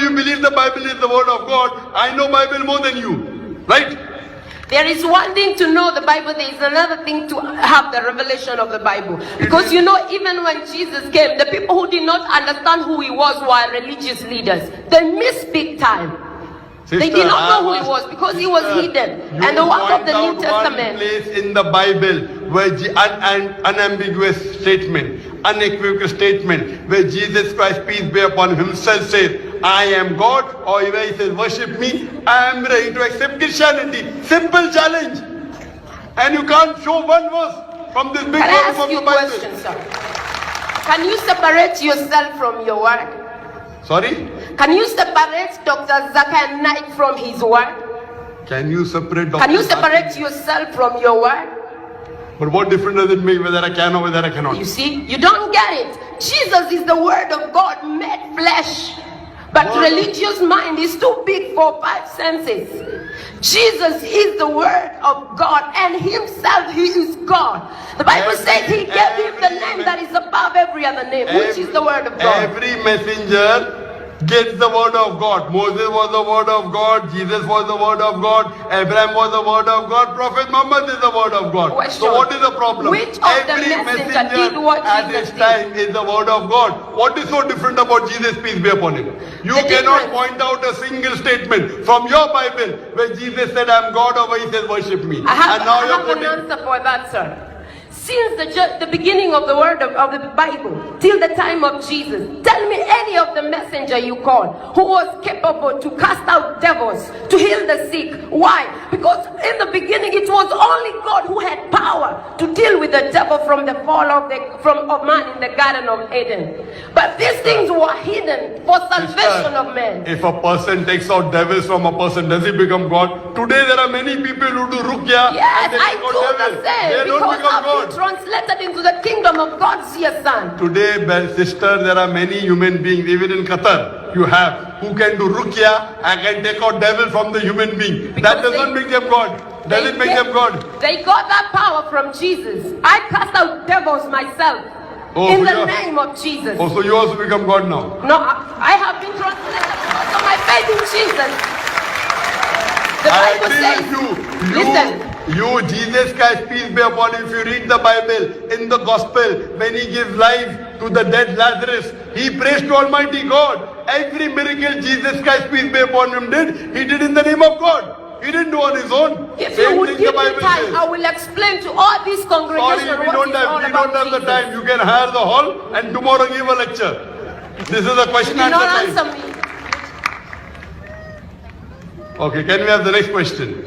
You believe the Bible is the word of God. I know Bible more than you. Right? There is one thing to know the Bible, there is another thing to have the revelation of the Bible. Because you know, even when Jesus came, the people who did not understand who he was were religious leaders. They missed big time. They did not know who he was because he was hidden. And the work of the New Testament. One place in the Bible where unambiguous statement, unequivocal statement, where Jesus Christ, peace be upon him, himself says, I am God, or where he says, worship me, I am ready to accept Christianity. Simple challenge. And you can't show one verse from this big volume of the Bible. Can I ask you a question, sir? Can you separate yourself from your word? Sorry? Can you separate Dr. Zakir Naik from his word? Can you separate Can you separate yourself from your word? But what difference does it make whether I can or whether I cannot? You see, you don't get it. Jesus is the word of God made flesh. But religious mind is too big for 5 senses. Jesus is the word of God, and himself, he is God. The Bible says he gave him the name that is above every other name, which is the word of God. Every messenger gets the word of God. Moses was the word of God, Jesus was the word of God, Abraham was the word of God, Prophet Muhammad is the word of God. Question. So what is the problem? Which of Every the messenger did what at Jesus this time is the word of God. What is so different about Jesus, peace be upon him? You cannot point out a single statement from your Bible where Jesus said, I am God, or where he says, worship me. I have an answer for that, sir. Since the beginning of the word of the Bible till the time of Jesus, tell me any of the messenger you call who was capable to cast out devils, to heal the sick. Why? Because in the beginning it was only God who had power to deal with the devil from the fall of man in the Garden of Eden. But these things were hidden for salvation of men. If a person takes out devils from a person, does he become God? Today there are many people who do ruqya. Yes, and they I take out do the devils. same. They don't Because become I've God. been translated into the kingdom of God's dear son. Today, sister, there are many human beings, even in Qatar, you have, who can do ruqya and can take out devil from the human being. Because that doesn't make them God. Does it make them God? They got that power from Jesus. I cast out devils myself. In the name of Jesus. Oh, so you also become God now? No, I have been translated because of my faith in Jesus. The Bible says, listen. You, Jesus Christ, peace be upon him. If you read the Bible, in the Gospel, when he gives life to the dead Lazarus, he prays to Almighty God. Every miracle Jesus Christ, peace be upon him, he did in the name of God. He didn't do on his own. If you would give me time, I will explain to all these congregations we don't have the time. You can hire the hall and tomorrow give a lecture. This is a question and answer time. Answer me. Okay, can we have the next question?